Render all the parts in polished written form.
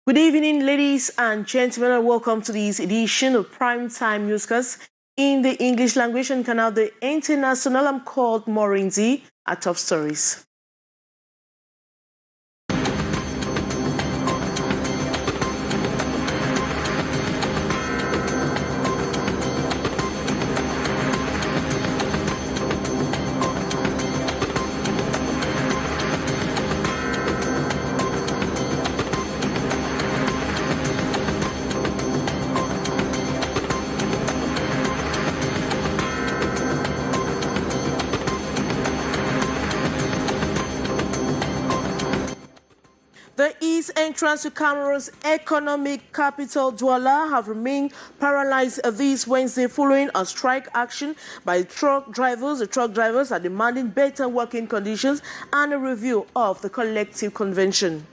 Good evening, ladies and gentlemen, and welcome to this edition of Primetime Newscast in the English language and Canal the International. I'm called Morinzi at Top Stories. The east entrance to Cameroon's economic capital, Douala, have remained paralyzed this Wednesday following a strike action by truck drivers. The truck drivers are demanding better working conditions and a review of the collective convention.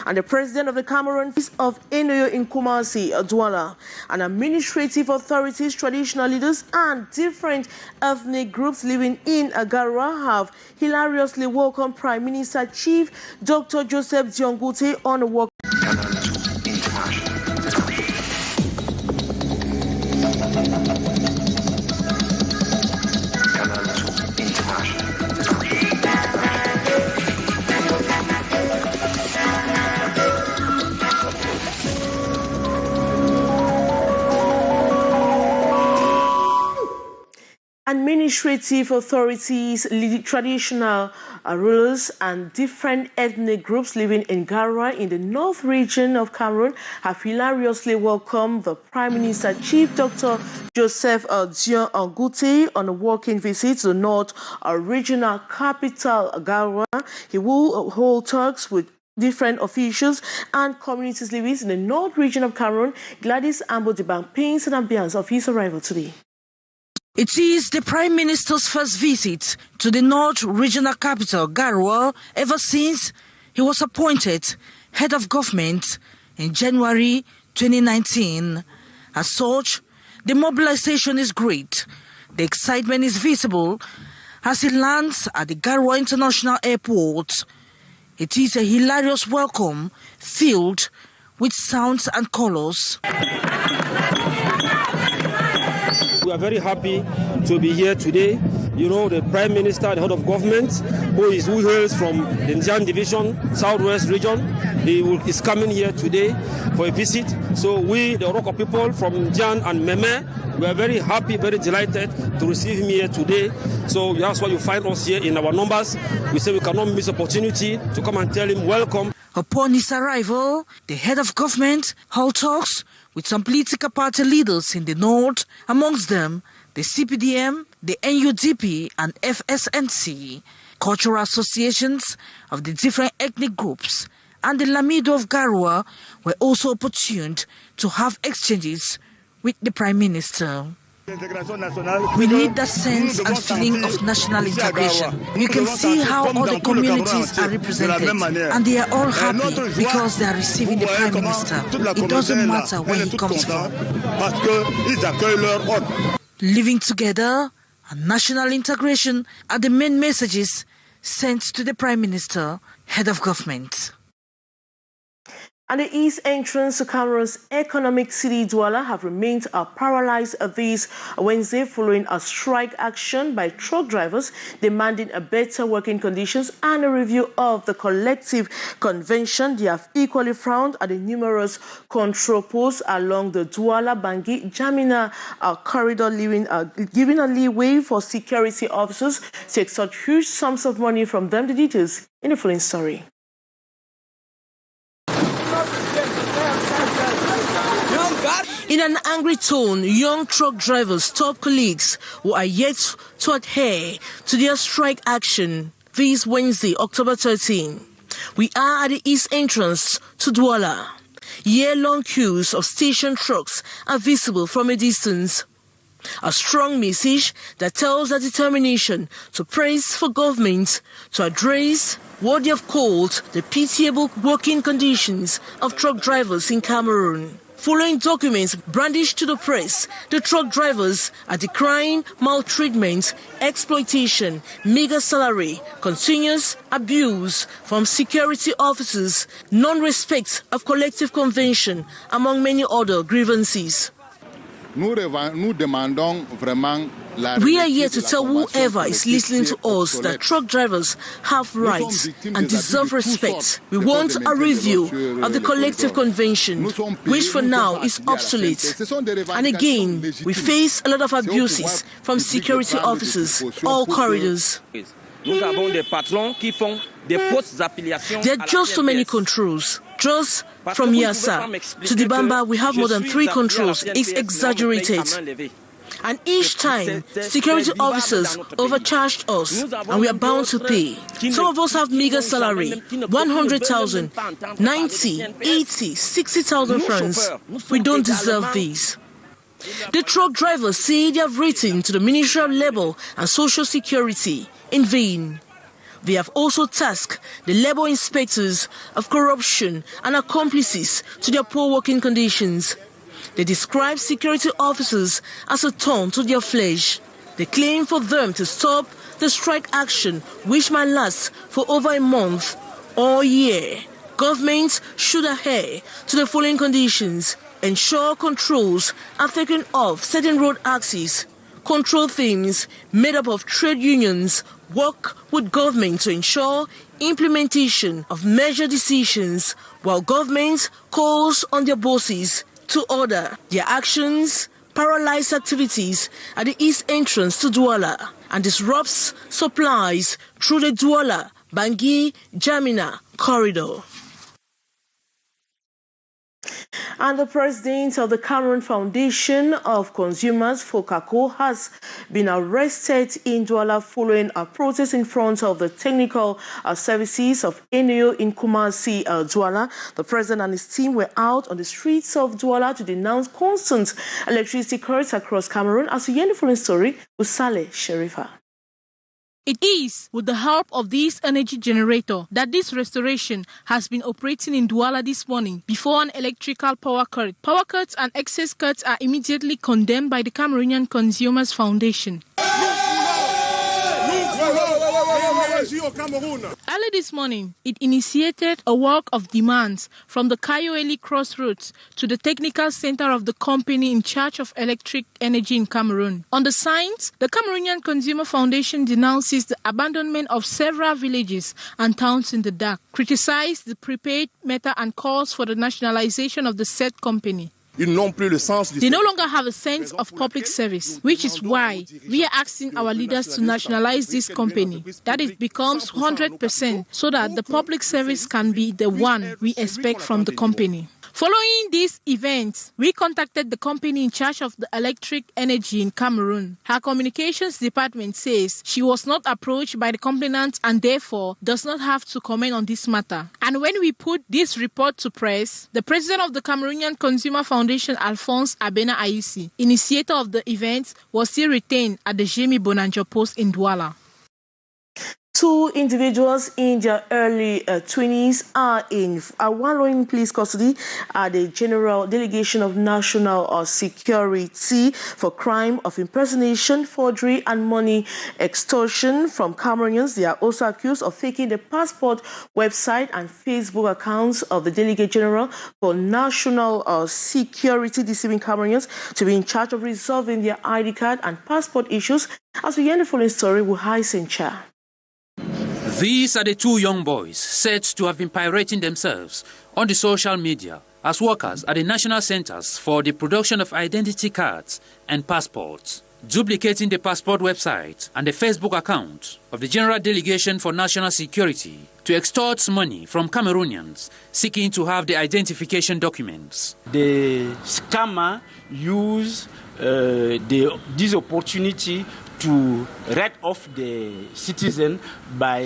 And the president of the Cameroon of Enoyo in Kumasi, Douala, and administrative authorities, traditional leaders, and different ethnic groups living in Agarwa have hilariously welcomed Prime Minister Chief Dr. Joseph Diongute on a walk. Administrative authorities, traditional rulers, and different ethnic groups living in Garwa in the north region of Cameroon have hilariously welcomed the Prime Minister Chief Dr. Joseph Diongute on a walking visit to the north regional capital, Garwa. He will hold talks with different officials and communities living in the north region of Cameroon. Gladys Ambo-Debang paints an ambience of his arrival today. It is the Prime Minister's first visit to the North Regional Capital, Garwa, ever since he was appointed head of government in January 2019. As such, the mobilization is great. The excitement is visible as he lands at the Garwa International Airport. It is a hilarious welcome filled with sounds and colors. We are very happy to be here today. You know, the Prime Minister, the head of government, who hails from the Njan Division, Southwest region, is coming here today for a visit. So we, the Oroko people from Njan and Meme, we are very happy, very delighted to receive him here today. So that's why you find us here in our numbers. We say we cannot miss opportunity to come and tell him welcome. Upon his arrival, the head of government held talks with some political party leaders in the north, amongst them the CPDM, the NUDP and FSNC, cultural associations of the different ethnic groups, and the Lamido of Garwa were also opportune to have exchanges with the Prime Minister. We need that sense and feeling of national integration. You can see how all the communities are represented and they are all happy because they are receiving the Prime Minister. It doesn't matter where he comes from. Living together and national integration are the main messages sent to the Prime Minister, head of government. And the east entrance to Cameroon's economic city, Douala, have remained paralyzed this Wednesday following a strike action by truck drivers demanding a better working conditions and a review of the collective convention. They have equally frowned at the numerous control posts along the Douala-Bangui-Jamina corridor, giving a leeway for security officers to extort huge sums of money from them. The details in the following story. In an angry tone, young truck drivers stop colleagues who are yet to adhere to their strike action this Wednesday, October 13. We are at the east entrance to Douala. Year-long queues of station trucks are visible from a distance. A strong message that tells their determination to press for government to address what they have called the pitiable working conditions of truck drivers in Cameroon. Following documents brandished to the press, the truck drivers are decrying maltreatment, exploitation, meager salary, continuous abuse from security officers, non-respect of collective convention, among many other grievances. We are here to tell whoever is listening to us that truck drivers have rights and deserve respect. We want a review of the collective convention, which for now is obsolete. And again, we face a lot of abuses from security officers, all corridors. There are just so many controls. Just from Yassa to Dibamba, we have more than 3 controls. It's exaggerated. And each time, security officers overcharged us, and we are bound to pay. Some of us have meager salary, 100,000, 90, 80, 60,000 francs. We don't deserve these. The truck drivers say they have written to the Ministry of Labour and Social Security in vain. They have also tasked the labour inspectors of corruption and accomplices to their poor working conditions. They describe security officers as a thorn to their flesh. They claim for them to stop the strike action, which might last for over a month or a year. Governments should adhere to the following conditions: ensure controls are taken off certain road axes, control teams made up of trade unions work with government to ensure implementation of major decisions, while government calls on their bosses to order their actions, paralyze activities at the east entrance to Douala, and disrupts supplies through the Douala, Bangui, Jamina corridor. And the president of the Cameroon Foundation of Consumers, Fokako, has been arrested in Douala following a protest in front of the technical services of NEO in Kumasi, Douala. The president and his team were out on the streets of Douala to denounce constant electricity cuts across Cameroon. As we hear the following story with Saleh Sherifa. It is with the help of this energy generator that this restoration has been operating in Douala this morning before an electrical power cut. Power cuts and excess cuts are immediately condemned by the Cameroonian Consumers Foundation. Early this morning, it initiated a walk of demands from the Kayoeli crossroads to the technical center of the company in charge of electric energy in Cameroon. On the signs, the Cameroonian Consumer Foundation denounces the abandonment of several villages and towns in the dark, criticized the prepaid meter and calls for the nationalization of the said company. They no longer have a sense of public service, which is why we are asking our leaders to nationalize this company, that it becomes 100% so that the public service can be the one we expect from the company. Following these events, we contacted the company in charge of the electric energy in Cameroon. Her communications department says she was not approached by the complainant and therefore does not have to comment on this matter. And when we put this report to press, the president of the Cameroonian Consumer Foundation, Alphonse Abena Ayusi, initiator of the event, was still retained at the Jemi Bonanjo post in Douala. 2 individuals in their early 20s are in Awaloin Police custody at the General Delegation of National Security for crime of impersonation, forgery, and money extortion from Cameroonians. They are also accused of faking the passport website and Facebook accounts of the Delegate General for National Security, deceiving Cameroonians to be in charge of resolving their ID card and passport issues. As we hear the following story with Haisen Cha. These are the 2 young boys said to have been pirating themselves on the social media as workers at the National Centers for the Production of Identity Cards and Passports, duplicating the passport website and the Facebook account of the General Delegation for National Security to extort money from Cameroonians seeking to have the identification documents. The scammer use this opportunity to write off the citizen by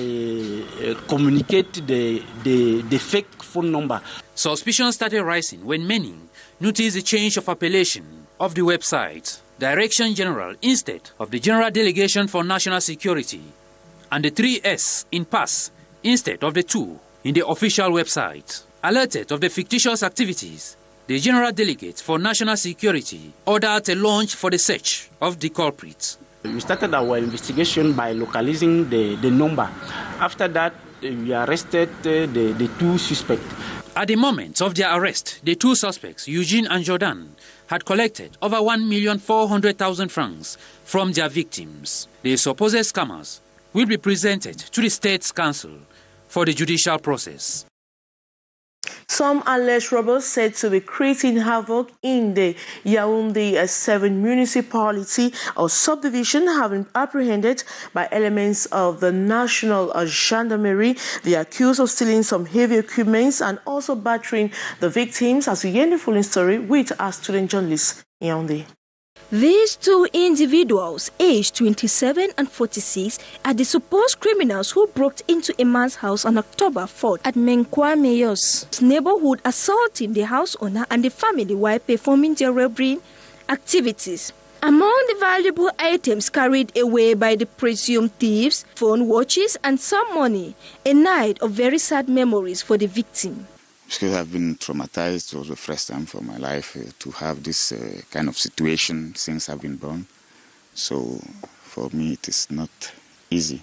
communicate the fake phone number. Suspicion started rising when many noticed the change of appellation of the website, Direction General instead of the General Delegation for National Security, and the 3S in pass instead of the 2 in the official website. Alerted of the fictitious activities, the General Delegate for National Security ordered a launch for the search of the culprits. We started our investigation by localizing the number. After that, we arrested the two suspects. At the moment of their arrest, the two suspects, Eugene and Jordan, had collected over 1,400,000 francs from their victims. The supposed scammers will be presented to the State's Council for the judicial process. Some alleged robbers said to be creating havoc in the Yaoundé 7 municipality or subdivision have been apprehended by elements of the National Gendarmerie. They are accused of stealing some heavy equipment and also battering the victims. As we hear the following story with our student journalist in Yaoundé. These two individuals, aged 27 and 46, are the supposed criminals who broke into a man's house on October 4th at Menkwameyo's neighborhood, assaulting the house owner and the family while performing their robbery activities. Among the valuable items carried away by the presumed thieves, phone, watches, and some money, a night of very sad memories for the victim. Because I've been traumatized. It was the first time for my life to have this kind of situation since I've been born. So for me it is not easy.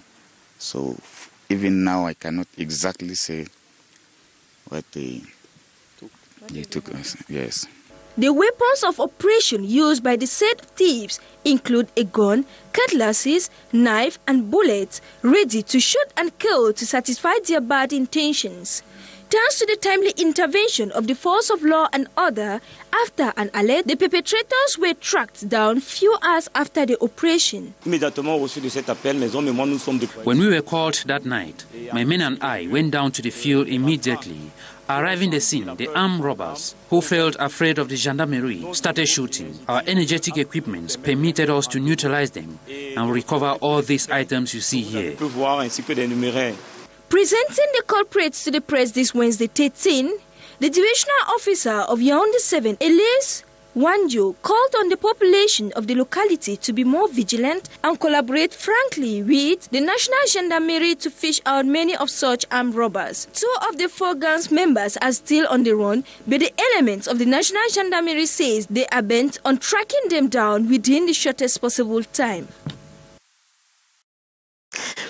So even now I cannot exactly say what they took us. Yes. The weapons of operation used by the said thieves include a gun, cutlasses, knife and bullets ready to shoot and kill to satisfy their bad intentions. Thanks to the timely intervention of the force of law and order, after an alert, the perpetrators were tracked down few hours after the operation. When we were called that night, my men and I went down to the field immediately. Arriving the scene, the armed robbers, who felt afraid of the gendarmerie, started shooting. Our energetic equipment permitted us to neutralize them and recover all these items you see here. Presenting the culprits to the press this Wednesday 13, the divisional officer of Yaoundé 7, Elise Wanjo, called on the population of the locality to be more vigilant and collaborate frankly with the National Gendarmerie to fish out many of such armed robbers. 2 of the 4 gangs members are still on the run, but the elements of the National Gendarmerie says they are bent on tracking them down within the shortest possible time.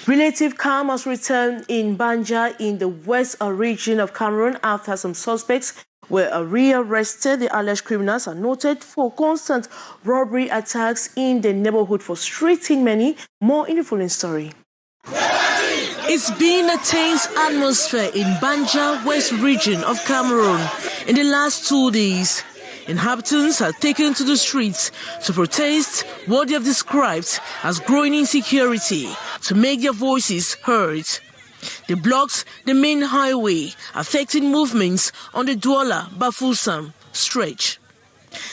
Relative calm has returned in Banja in the west region of Cameroon after some suspects were rearrested. The alleged criminals are noted for constant robbery attacks in the neighborhood, frustrating many. More in the following story. It's been a tense atmosphere in Banja West region of Cameroon in the last 2 days. Inhabitants have taken to the streets to protest what they have described as growing insecurity to make their voices heard. They blocked the main highway, affecting movements on the Douala-Bafoussam stretch.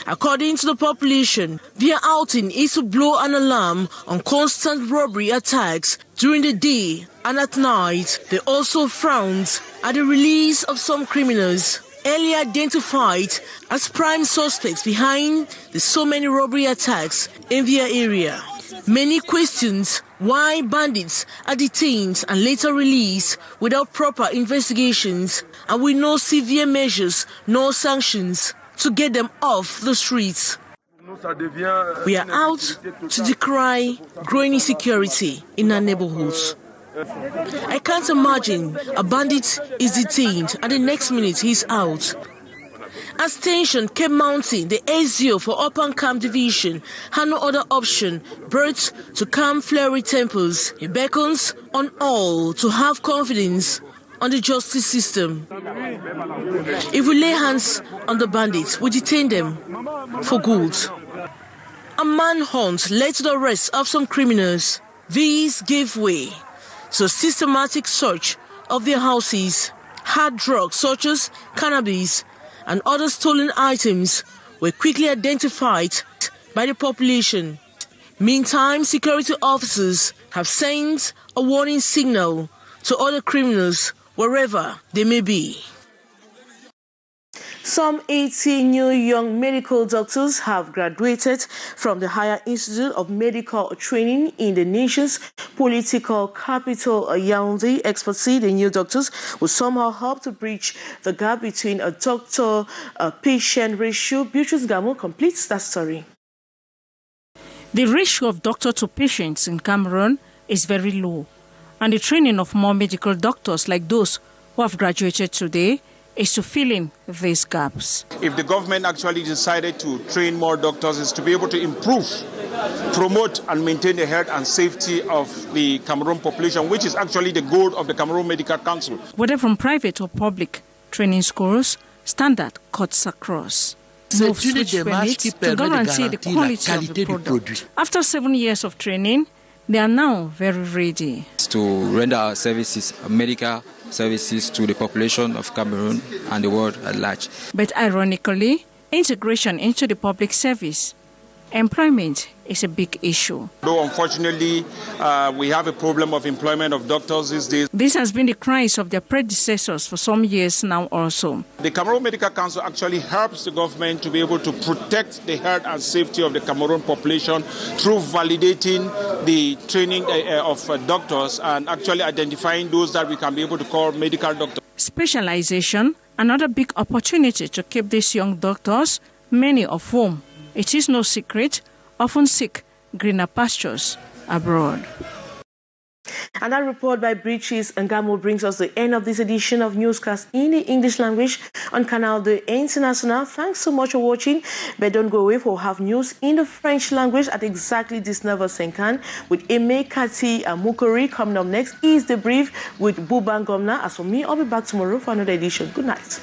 According to the population, their outing is to blow an alarm on constant robbery attacks during the day and at night. They also frowned at the release of some criminals earlier identified as prime suspects behind the so many robbery attacks in their area. Many questions why bandits are detained and later released without proper investigations and with no severe measures nor sanctions to get them off the streets. We are out to decry growing insecurity in our neighborhoods. I can't imagine a bandit is detained and the next minute he's out. As tension kept mounting, the SO for Upper Camp Division had no other option but to calm flary tempers. He beckons on all to have confidence on the justice system. If we lay hands on the bandits, we detain them for good. A manhunt led to the arrest of some criminals. These gave way to a systematic search of their houses. Hard drugs such as cannabis and other stolen items were quickly identified by the population. Meantime, security officers have sent a warning signal to other criminals wherever they may be. Some 80 new young medical doctors have graduated from the Higher Institute of Medical Training in the nation's political capital, Yaoundé. Experts say the new doctors will somehow help to bridge the gap between a doctor-patient ratio. Beatrice Gamo completes that story. The ratio of doctor to patients in Cameroon is very low, and the training of more medical doctors like those who have graduated today is to fill in these gaps. If the government actually decided to train more doctors, is to be able to improve, promote and maintain the health and safety of the Cameroon population, which is actually the goal of the Cameroon Medical Council. Whether from private or public training schools, standard cuts across. No switch permits to guarantee the quality of the product. After 7 years of training, they are now very ready to render our services, medical services, to the population of Cameroon and the world at large. But ironically, integration into the public service, employment is a big issue. Though unfortunately, we have a problem of employment of doctors these days. This has been the cries of their predecessors for some years now also. The Cameroon Medical Council actually helps the government to be able to protect the health and safety of the Cameroon population through validating the training of doctors and actually identifying those that we can be able to call medical doctors. Specialization, another big opportunity to keep these young doctors, many of whom, it is no secret, often seek greener pastures abroad. And that report by Beatrice Ngamo brings us the end of this edition of Newscast in the English language on Canal International. Thanks so much for watching. But don't go away, for we'll have news in the French language at exactly this 9:50 with Aimé Kati Mukori. Coming up next is The Brief with Buban Gomna. As for me, I'll be back tomorrow for another edition. Good night.